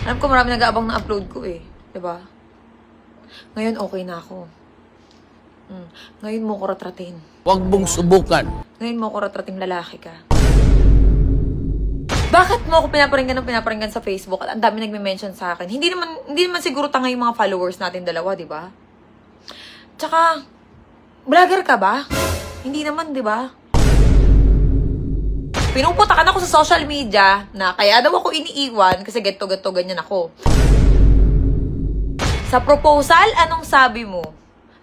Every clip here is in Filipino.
Alam ko marami nag-aabang na upload ko eh. Diba? Ngayon okay na ako. Ngayon mo ko ratratin. Huwag mong subukan. Ngayon mo ko ratrating lalaki ka. Bakit mo ako pinaparinggan sa Facebook at ang dami nagme-mention sa akin? Hindi naman siguro tanga yung mga followers natin dalawa, di ba? Tsaka, vlogger ka ba? Hindi naman, di ba? Pinuputakan ako sa social media na kaya daw ako iniiwan kasi ganito, ganyan ako. Sa proposal, anong sabi mo?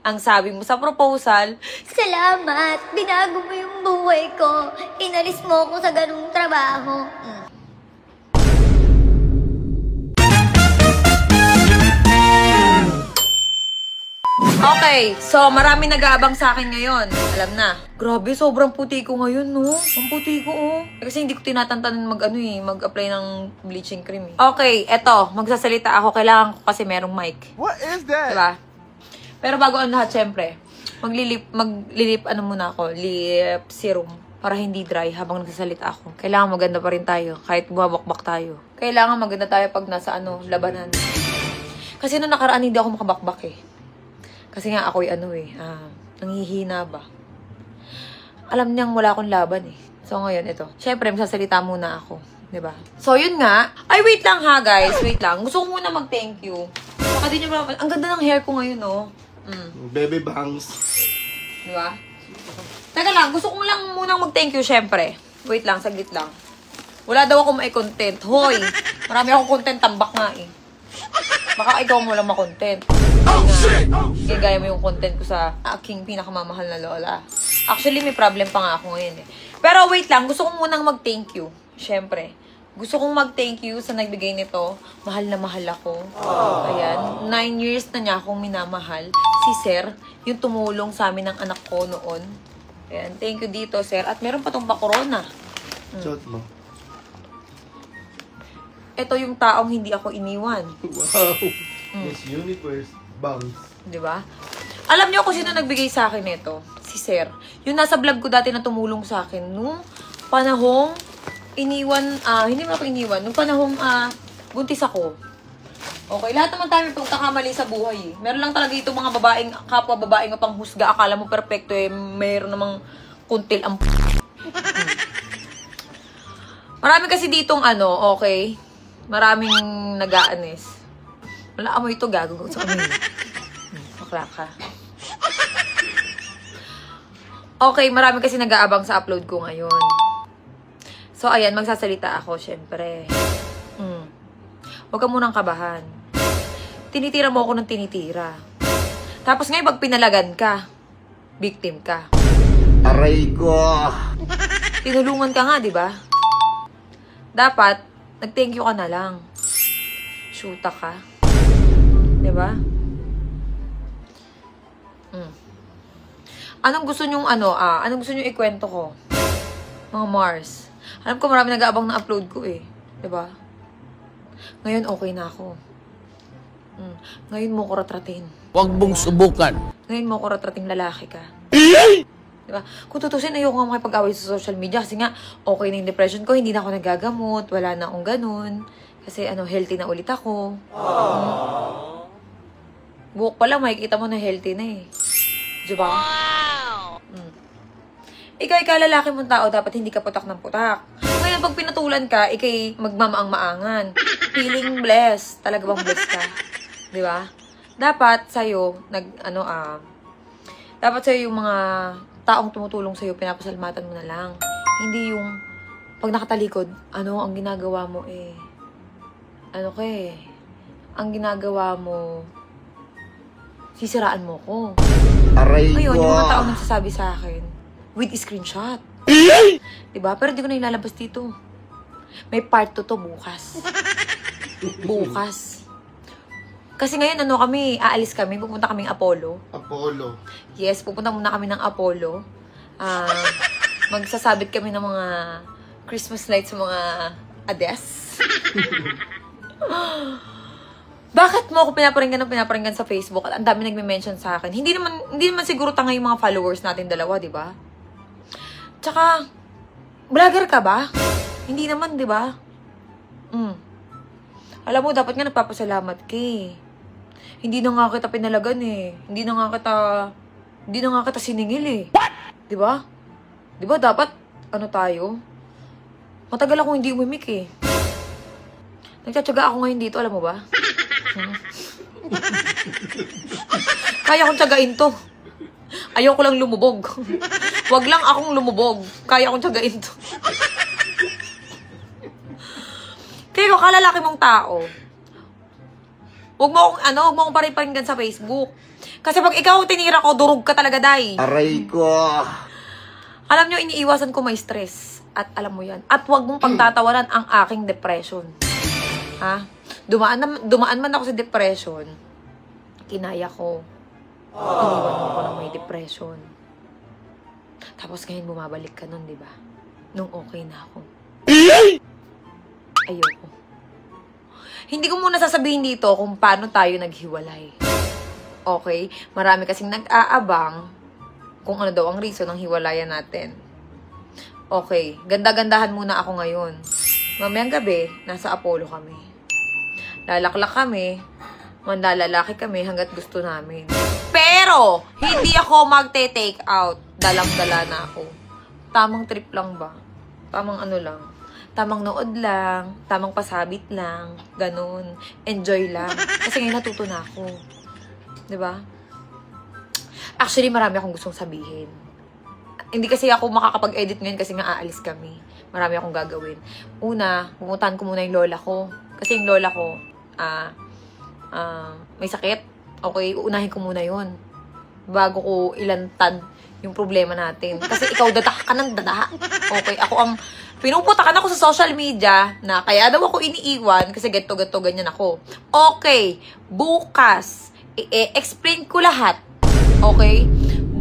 Ang sabi mo sa proposal, Salamat, binago mo yung buhay ko. Inalis mo ako sa ganung trabaho. Okay, so marami nag-aabang sa akin ngayon. Alam na. Grabe, sobrang puti ko ngayon, no? Ang puti ko, oh. Kasi hindi ko tinatantanan mag-apply ng bleaching cream, eh. Okay, eto, magsasalita ako. Kailangan ko kasi merong mic. What is that? Diba? Pero bago ang lahat, syempre, lip serum para hindi dry habang nagsasalita ako. Kailangan maganda pa rin tayo, kahit bumabakbak tayo. Kailangan maganda tayo pag nasa labanan. Kasi noong nakaraan hindi ako makabakbak eh. Kasi nga ako'y nanghihina ba. Alam niyang wala akong laban eh. So ngayon, ito. Syempre, magsasalita muna ako. Diba? So yun nga. Ay, wait lang ha guys. Wait lang. Gusto ko muna mag-thank you. Baka di niyo ba, ang ganda ng hair ko ngayon, no? Baby bangs. Diba? Teka lang, gusto ko lang munang mag-thank you, syempre. Wait lang, saglit lang. Wala daw ako mai-content. Hoy! Marami akong content, tambak nga eh. Baka ikaw mo lang ma-content. Gagaya mo yung content ko sa aking pinakamamahal na lola. Actually, may problem pa nga ako ngayon eh. Pero wait lang, gusto ko munang mag-thank you. Syempre. Gusto kong mag-thank you sa nagbigay nito. Mahal na mahal ako. Ayan. 9 years na niya akong minamahal. Si Sir, yung tumulong sa amin ng anak ko noon. Ayan. Thank you dito, Sir. At meron pa tong bakorona. Shot mo. Ito yung taong hindi ako iniwan. Wow. Miss Universe bangs. Diba? Alam niyo kung sino nagbigay sa akin nito? Si Sir. Yung nasa vlog ko dati na tumulong sa akin. Nung panahong iniwan, hindi mo ako iniwan. Nung panahong buntis ako. Okay, lahat naman tayo may pagkakamali sa buhay eh. Meron lang talaga itong mga babaeng, kapwa babaeng na panghusga. Akala mo perfecto eh. Meron namang kuntil ang Marami kasi ditong okay. Maraming nag-aanis. Wala mo ito, gago sa kanila. Bakla ka. Okay, marami kasi nag-aabang sa upload ko ngayon. So, ayan, magsasalita ako, syempre. Huwag ka munang kabahan. Tinitira mo ako ng tinitira. Tapos ngayon, pag pinalagan ka, victim ka. Aray ko! Tinulungan ka nga, di ba? Dapat, nag-thank you ka na lang. Shoota ka. Diba? Anong gusto nyong anong gusto nyong ikwento ko? Mga Mars. Alam ko marami nag-aabang na upload ko eh. Diba? Ngayon okay na ako. Ngayon mo ko ratratin. Huwag mong subukan. Ngayon mo ko ratrating lalaki ka. Diba? Kung tutusin, ayoko nga makipag-away sa social media kasi nga, okay na yung depression ko, hindi na ako nagagamot, wala na akong ganun. Kasi healthy na ulit ako. Buhok pa lang, makikita mo na healthy na eh. Diba? Ikaw lalaki mong tao, dapat hindi ka putak ng putak. Ngayon, pag pinatulan ka, ikay magmamaang-maangan. Feeling blessed. Talaga bang blessed ka? Diba? Dapat sa'yo, dapat sa'yo yung mga taong tumutulong sa'yo, pinapasalamatan mo na lang. Hindi yung, pag nakatalikod, ang ginagawa mo ang ginagawa mo, sisiraan mo ko. Aray ko! Ngayon, yung mga taong nagsasabi sa akin, with screenshot. Diba? Pero hindi ko na ilalabas dito. May part 2 to bukas. Bukas. Kasi ngayon, aalis kami, pupunta kaming Apollo. Apollo. Yes, pupunta muna kami ng Apollo. Magsasabit kami ng mga Christmas lights sa mga ades. Bakit mo ako pinaparinggan sa Facebook at ang dami nagme-mention sa akin? Hindi naman siguro tanga yung mga followers natin dalawa, di ba? Tsaka, vlogger ka ba? Hindi naman, di ba? Alam mo, dapat nga nagpapasalamat ka eh. Hindi na nga kita pinalagan eh. Hindi na nga kita siningil eh. Di ba? Di ba dapat, ano tayo? Matagal akong hindi umimik eh. Nagtsatsaga ako ngayon dito, alam mo ba? Kaya kong tsagain to. Ayaw ko lang lumubog. Wag lang akong lumubog. Kaya kong tsagain to. Kaya kung kalalaki mong tao, huwag mo akong pariparinggan sa Facebook. Kasi pag ikaw tinira ko, durog ka talaga, day. Aray ko. Alam nyo, iniiwasan ko may stress. At alam mo yan. At huwag mong pagtatawanan ang aking depression. Ha? Dumaan man ako sa depression. Kinaya ko. Iniwan mo ko ng may depression. Tapos ngayon bumabalik ka nun, di ba? Nung okay na ako. Ayoko. Hindi ko muna sasabihin dito kung paano tayo naghiwalay. Okay? Marami kasing nag-aabang kung ano daw ang reason ng hiwalayan natin. Okay. Ganda-gandahan muna ako ngayon. Mamayang gabi, nasa Apollo kami. Lalaklak kami. Manlalalaki kami hanggat gusto namin. Pero, hindi ako magte-take out. Dalang-dala na ako. Tamang trip lang ba? Tamang ano lang. Tamang nood lang, tamang pasabit lang, ganun. Enjoy lang. Kasi ngayon natuto na ako. Diba? Actually, marami akong gustong sabihin. Hindi kasi ako makakapag-edit ngayon kasi nga aalis kami. Marami akong gagawin. Una, pumuntahan ko muna yung lola ko. Kasi yung lola ko, may sakit. Okay, uunahin ko muna yun. Bago ko ilantan yung problema natin. Kasi ikaw dada ka ng dada. Okay, ako ang pinuputakan ako sa social media na kaya daw ako iniiwan kasi ganito, ganyan ako. Okay, bukas, i-explain ko lahat. Okay?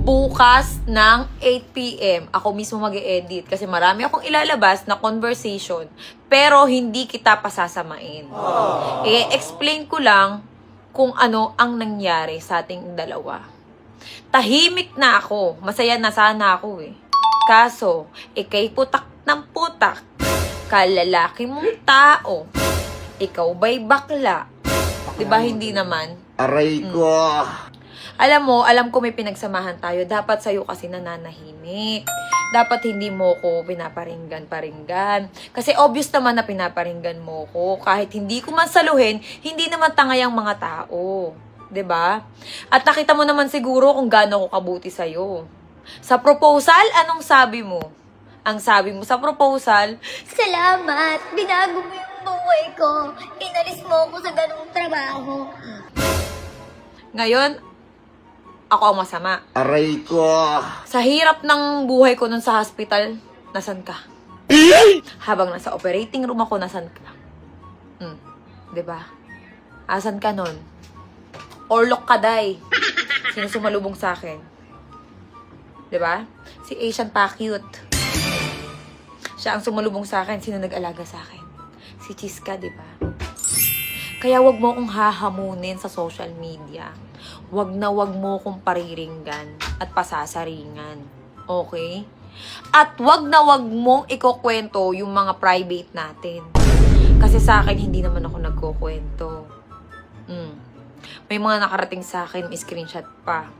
Bukas ng 8 p.m. ako mismo mag-e-edit kasi marami akong ilalabas na conversation pero hindi kita pasasamain. I-explain ko lang kung ano ang nangyari sa ating dalawa. Tahimik na ako. Masaya na sana ako eh. Kaso, ikay putak ng putak. Kalalaki mong tao. Ikaw ba'y bakla? Diba hindi naman? Aray ko. Alam mo, alam ko may pinagsamahan tayo. Dapat sa'yo kasi nananahimik. Dapat hindi mo ko pinaparinggan. Kasi obvious naman na pinaparinggan mo ko. Kahit hindi ko man saluhin, hindi naman tangay ang mga tao. 'Di ba? At nakita mo naman siguro kung gaano ko kabuti sa'yo. Sa proposal, anong sabi mo? Ang sabi mo sa proposal, Salamat, binago mo yung buhay ko. Inalis mo ako sa ganung trabaho. ngayon, ako ang masama. Aray ko. Sa hirap ng buhay ko nun sa hospital, nasan ka? Habang nasa operating room ako, nasan ka? 'Di ba? Asan ka nun? Orlok ka, day. Sino sumalubong sa akin? 'Di ba? Si Asian Pa-Cute. Siya ang sumalubong sa akin. Sino nag-alaga sa akin? Si Chiska, 'di ba? Kaya wag mo akong hahamunin sa social media. Wag mo akong pariringgan at pasasaringan. Okay? At wag mong ikukwento yung mga private natin. Kasi sa akin, hindi naman ako nagkukwento. May mga nakarating sa akin, may screenshot pa.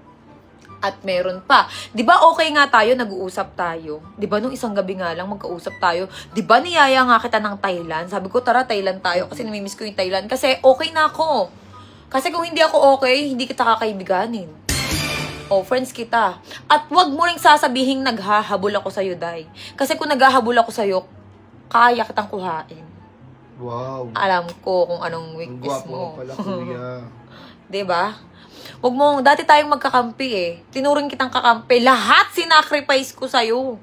At meron pa. Di ba okay nga tayo, nag-uusap tayo? Di ba nung isang gabi nga lang magkausap tayo? Di ba niyaya nga kita ng Thailand? Sabi ko, tara Thailand tayo kasi namimiss ko yung Thailand. Kasi okay na ako. Kasi kung hindi ako okay, hindi kita kakaibiganin. O, friends kita. At wag mo ring sasabihin naghahabol ako sa'yo, day. Kasi kung naghahabol ako sa'yo, kaya kitang kuhain. Wow. Alam ko kung anong Ang weakness gwapo mo. mo pala, kuya. Diba? Huwag mo, dati tayong magkakampi eh. Tinuring kitang kakampi. Lahat sinacrifice ko sa'yo.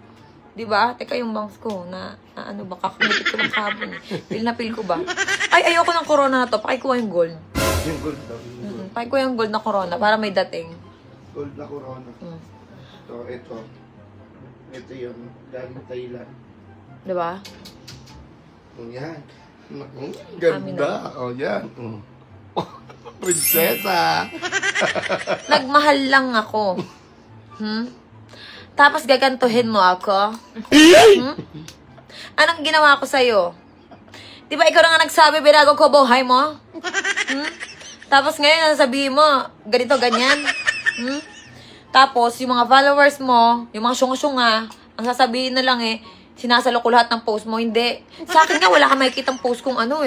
Diba? Teka yung bangs ko na ano ba, kakamipit ko ng sabon. Pil na pil ko ba? Ay, ayoko ng corona na to. Pakikuha yung gold. Yung gold daw. Pakikuha yung gold na corona para may dating. Gold na corona. So, ito. Ito yung galing Thailand. Diba? Yan. Ganda. O, yan. Prinsesa. Nagmahal lang ako. Tapos gagantuhin mo ako? Anong ginawa ko sa'yo? Di ba ikaw na nga nagsabi, binago ko buhay mo? Tapos ngayon, sabihin mo, ganito, ganyan. Tapos, yung mga followers mo, yung mga syunga-syunga, ang sasabihin na lang sinasalo ko lahat ng post mo. Hindi. Sa akin nga, wala ka makikitang post kung ano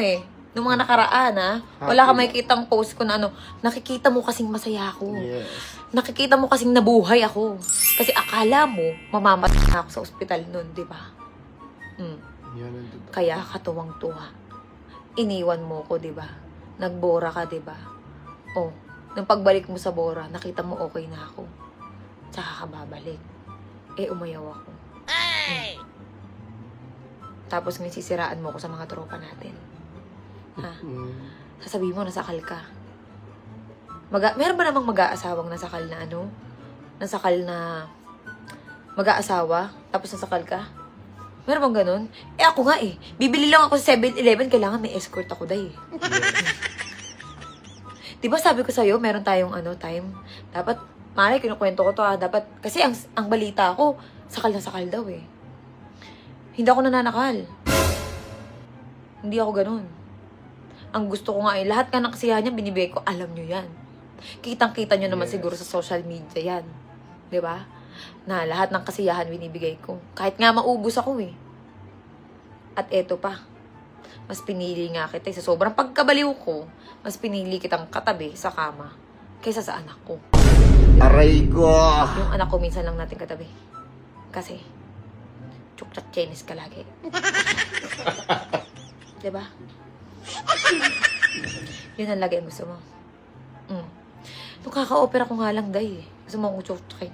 Nung mga nakaraan, wala ka makikitang post ko na nakikita mo kasing masaya ako. Yes. Nakikita mo kasing nabuhay ako. Kasi akala mo, mamamatay na ako sa ospital nun, di ba? Yan ang totoo. Kaya katuwang-tuwa. Iniwan mo ko, di ba? Nagbora ka, di ba? Nung pagbalik mo sa Bora, nakita mo okay na ako. Tsaka ka babalik. Umayaw ako. Tapos ngayon sisiraan mo ko sa mga tropa natin. Sasabihin mo, nasakal ka. Meron ba namang mag-aasawang nasakal na Nasakal na mag-aasawa, tapos nasakal ka? Meron bang ganun? Ako nga bibili lang ako sa 7-Eleven, kailangan may escort ako day. Diba sabi ko sa'yo, meron tayong time? Dapat, Mari, kinukwento ko to dapat, kasi ang balita ko, sakal na sakal daw Hindi ako nananakal. Hindi ako ganun. Ang gusto ko nga lahat ka ng kasiyahan niya, binibigay ko, alam nyo yan. Kitang-kita nyo naman siguro sa social media yan. Diba? Na lahat ng kasiyahan binibigay ko. Kahit nga maubos ako At eto pa, mas pinili nga kita sa sobrang pagkabaliw ko, mas pinili kitang katabi sa kama kaysa sa anak ko. Diba? Aray ko! Yung anak ko minsan lang natin katabi. Kasi, chukchak Chinese ka lagi. Diba? Yun ang lagi ang gusto mo. Nung kaka-opera ko nga lang, day. Gusto mo akong chukchakin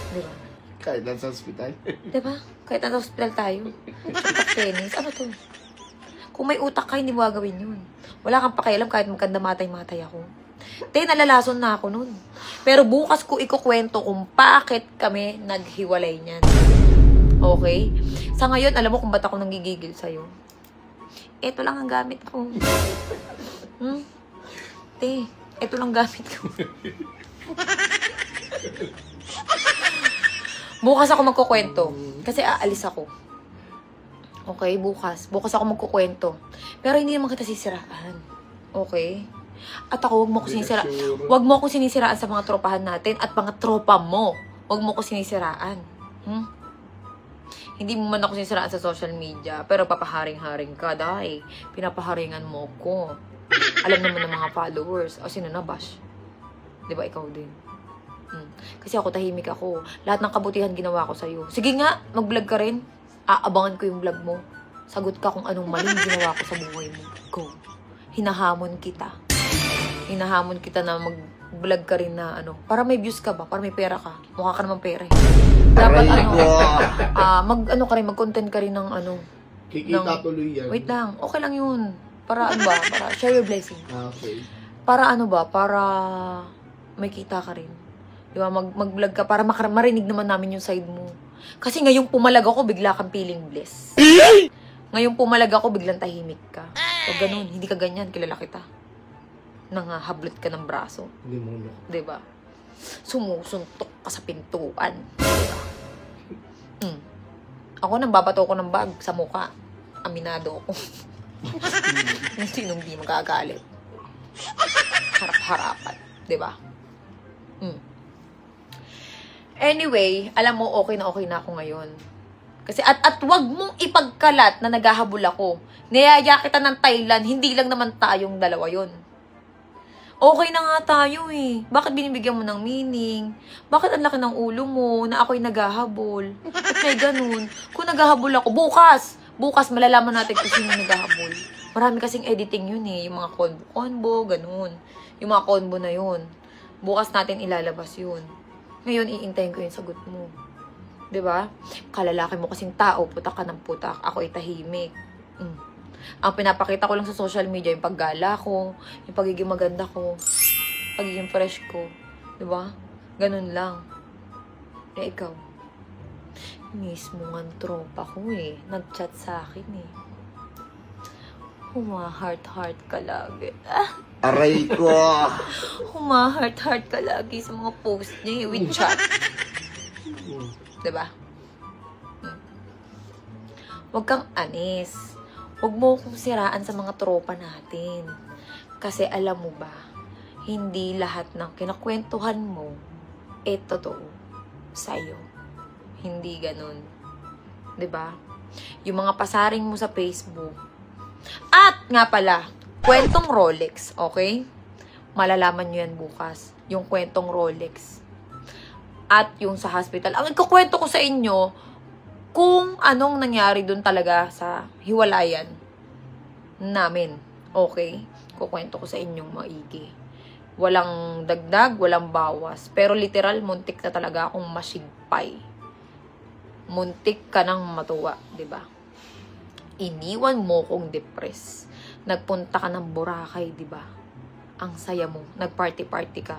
Diba? Kahit nasa hospital. Diba? Kahit nasa hospital tayo. Chukchak Chinese. Ano to? Kung may utak ka, hindi mo gagawin yun. Wala kang pakialam kahit magkanda matay-matay ako. Nalalason na ako nun. Pero bukas ko ikukwento kung bakit kami naghiwalay niyan. Okay? Sa ngayon, alam mo kung ba't ako nanggigigil sa'yo? Ito lang ang gamit ko. Ito lang gamit ko. Bukas ako magkukwento. Kasi aalis ako. Okay, bukas. Bukas ako magkukwento. Pero hindi naman kita sisiraan. Okay? At ako, wag mo ko sinisiraan. Wag mo ko sinisiraan sa mga tropahan natin at mga tropa mo. Wag mo ko sinisiraan. Hindi mo man ako sinisiraan sa social media, pero papaharing-haring ka, dahil pinapaharingan mo ko. Alam naman ng mga followers. O, sino na, Bash? Diba, ikaw din. Kasi ako, tahimik ako. Lahat ng kabutihan ginawa ko sa'yo. Sige nga, mag-vlog ka rin. Aabangan ko yung vlog mo. Sagot ka kung anong maling ginawa ko sa buhay mo. Go. Hinahamon kita. Hinahamon kita na mag-vlog ka rin na para may views ka ba? Para may pera ka. Mukha ka naman pera Dapat ka rin, mag-content ka rin ng Kikita tuloy yan. Wait lang. Okay lang yun. Para Para share your blessing. Okay. Para para may kita ka rin. Diba? Mag-vlog ka para marinig naman namin yung side mo. Kasi ngayong pumalag ako, bigla kang feeling blessed. Ngayong pumalag ako, biglang tahimik ka. O ganun, hindi ka ganyan, kilala kita. Nangahablot ka ng braso. Hindi mo na. Diba? Sumusuntok ka sa pintuan. Diba? Ako, nambabato ko ng bag sa muka. Aminado ako. Sinong di magagalit. Harap-harapan. Diba? Anyway, alam mo, okay na ako ngayon. Kasi, at wag mong ipagkalat na naghahabol ako. Niyaya kita ng Thailand, hindi lang naman tayong dalawa yon. Okay na nga tayo Bakit binibigyan mo ng meaning? Bakit ang laki ng ulo mo na ako'y naghahabol? At may ganun. Kung naghahabol ako, bukas malalaman natin kung sino naghahabol. Marami kasing editing yun yung mga combo, ganun. Yung mga combo na yun. Bukas natin ilalabas yun. Ngayon, iintayin ko yung sagot mo. Diba? Kalalaki mo kasing tao, putak ka ng putak. Ako ay tahimik. Ang pinapakita ko lang sa social media, yung paggala ko, yung pagiging maganda ko, pagiging fresh ko. Diba? Ganun lang. Ikaw. Mismo nga tropa ko nag-chat sa akin Huma-heart-heart ka lagi. Aray ko! Huma-heart-heart ka lagi sa mga post niya with chat. Diba? Huwag kang anis. Huwag mo akong siraan sa mga tropa natin. Kasi alam mo ba, hindi lahat ng kinakwentuhan mo, totoo sa'yo. Hindi ganun. 'Di ba? Yung mga pasaring mo sa Facebook. At nga pala, kwentong Rolex, okay? Malalaman nyo yan bukas. Yung kwentong Rolex. At yung sa hospital. Ang ikukwento ko sa inyo, kung anong nangyari dun talaga sa hiwalayan namin. Okay? Kukwento ko sa inyong maigi. Walang dagdag, walang bawas. Pero literal, muntik na talaga akong masigpay. Muntik ka nang matuwa, di ba? Iniwan mo kong depress. Nagpunta ka ng Boracay, di ba? Ang saya mo. Nag-party-party ka.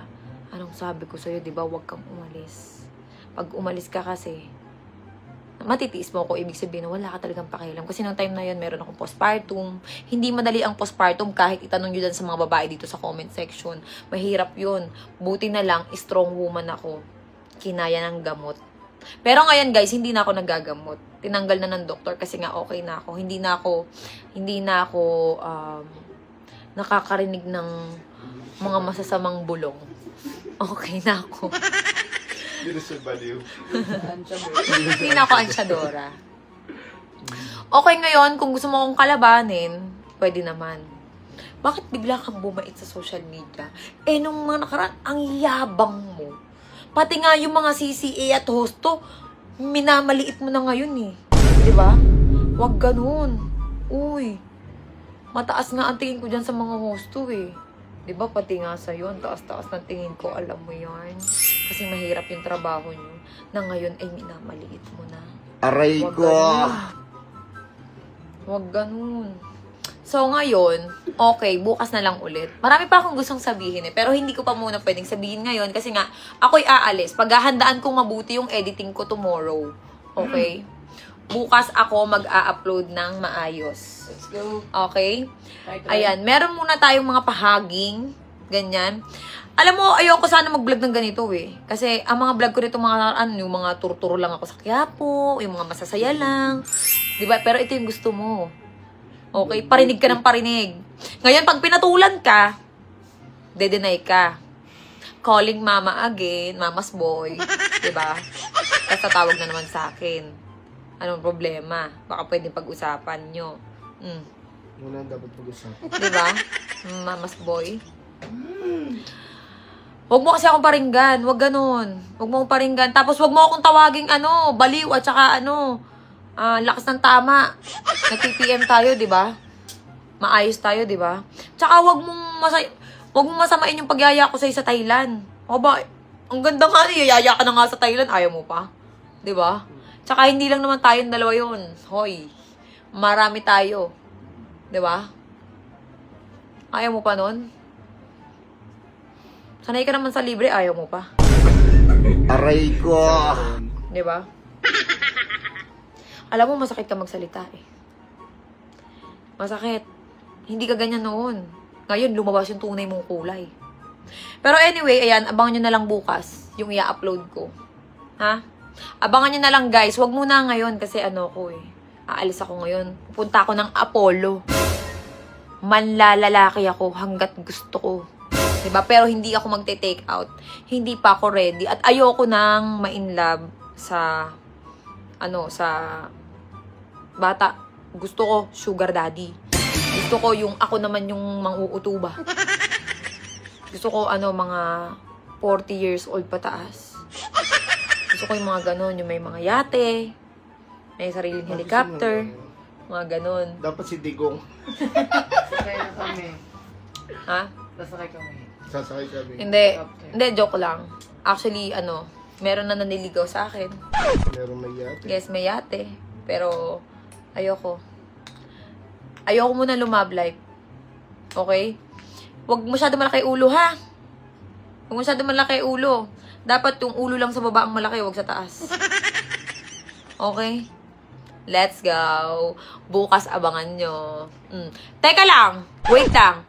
Anong sabi ko sa'yo, di ba? Huwag kang umalis. Pag umalis ka kasi, matitiis mo ako. Ibig sabihin na wala ka talagang pakialam. Kasi nung time na yun, meron akong postpartum. Hindi madali ang postpartum kahit itanong nyo dyan sa mga babae dito sa comment section. Mahirap yun. Buti na lang, strong woman ako. Kinaya ng gamot. Pero ngayon guys, hindi na ako nagagamot. Tinanggal na ng doktor kasi nga okay na ako. Hindi na ako nakakarinig ng mga masasamang bulong. Okay na ako. Hindi na ako ansyadora. Okay ngayon, kung gusto mo akong kalabanin, pwede naman. Bakit bigla kang bumait sa social media? Nung mga nakaraan, ang yabang mo. Pati nga yung mga CCA at hosto, minamaliit mo na ngayon eh. Diba? Huwag ganun. Uy, mataas nga ang tingin ko dyan sa mga hosto eh. Diba? Pati nga sa'yo, ang taas-taas ng tingin ko, alam mo yan. Kasi mahirap yung trabaho nyo, na ngayon ay minamaliit mo na. Aray ko! Huwag ganun. So, ngayon, okay, bukas na lang ulit. Marami pa akong gustong sabihin eh, pero hindi ko pa muna pwedeng sabihin ngayon kasi nga, ako'y aalis. Paghahandaan kong mabuti yung editing ko tomorrow. Okay? Bukas ako mag-a-upload ng maayos. Let's go. Okay? Ayan, meron muna tayong mga pahaging, ganyan. Alam mo, ayoko sana mag-vlog ng ganito eh. Kasi ang mga vlog ko nito, yung mga tur-turo lang ako sa Quiapo, yung mga masasaya lang. Diba? Pero ito yung gusto mo. Okay, parinig ka ng parinig. Ngayon, pag pinatulan ka, de-deny ka. Calling mama again, mama's boy. Diba? Tapos tatawag na naman sa akin. Anong problema? Baka pwedeng pag-usapan nyo. Wala dapat pag-usapan. Diba? Mama's boy. Huwag mo kasi akong paringgan. Huwag ganun. Huwag mo akong paringgan. Tapos huwag mo akong tawaging baliw at saka lakas ng tama. Nag-PPM tayo, di ba? Maayos tayo, di ba? Tsaka wag mong masamain yung pagyaya ko sa Thailand. O ba, ang ganda nga yaya ka na nga sa Thailand, ayaw mo pa. Di ba? Tsaka hindi lang naman tayong dalawa yun. Hoy, marami tayo. Di ba? Ayaw mo pa nun? Sanay ka naman sa libre, ayaw mo pa. Aray ko! Di ba? Alam mo, masakit ka magsalita eh. Masakit. Hindi ka ganyan noon. Ngayon, lumabas yung tunay mong kulay. Pero anyway, ayan, abangan nyo na lang bukas yung i-upload ko. Ha? Abangan nyo na lang guys. Huwag muna ngayon kasi ko eh. Aalis ako ngayon. Pupunta ako ng Apollo. Manlalalaki ako hanggat gusto ko. Diba? Pero hindi ako magte-take out. Hindi pa ako ready. At ayoko nang ma-inlove sa bata. Gusto ko sugar daddy. Gusto ko yung ako naman yung mang-uutuba. Gusto ko mga 40 years old pataas. Gusto ko yung mga ganon, yung may mga yate, may sariling helicopter, mga ganon. Dapat si Digong. Sasakay na kami. Ha? Sasakay kami. Sasakay kami. Hindi, joke lang. Actually, meron na naniligaw sa akin. Meron may yate. Yes, may yate. Pero, ayoko muna lumab life. Okay? Huwag masyado malaki ulo, ha? Huwag masyado malaki ulo. Dapat yung ulo lang sa baba ang malaki, huwag sa taas. Okay? Let's go. Bukas abangan nyo. Teka lang. Wait lang.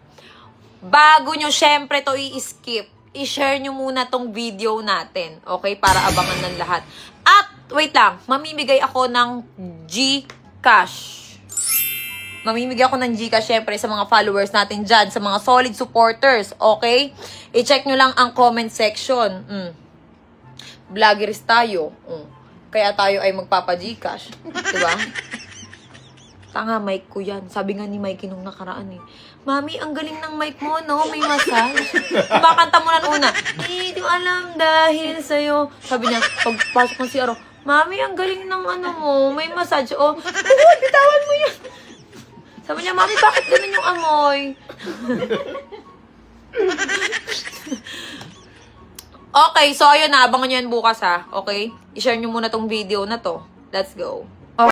Bago nyo syempre to i-skip, i-share nyo muna tong video natin. Okay? Para abangan ng lahat. At, wait lang. Mamimigay ako ng GCash. mamimigay ako ng Gcash syempre sa mga followers natin dyan, sa mga solid supporters, okay? I-check nyo lang ang comment section. Vloggeries tayo. Kaya tayo ay magpapa-Gcash. Diba? Tanga, mic ko yan. Sabi nga ni Mikey nung nakaraan eh. Mami, ang galing ng mic mo, no? May massage. Kumakanta mo na una. Hindi ko alam dahil sa'yo. Sabi niya, pagpasok ng CR, Mami, ang galing ng ano mo. May massage. Oh, bitawan mo yan. Sabi niya, Mami, bakit ganun yung amoy? Okay, so ayun na. Abangan nyo yan bukas ha. Okay? I-share nyo muna tong video na to. Let's go.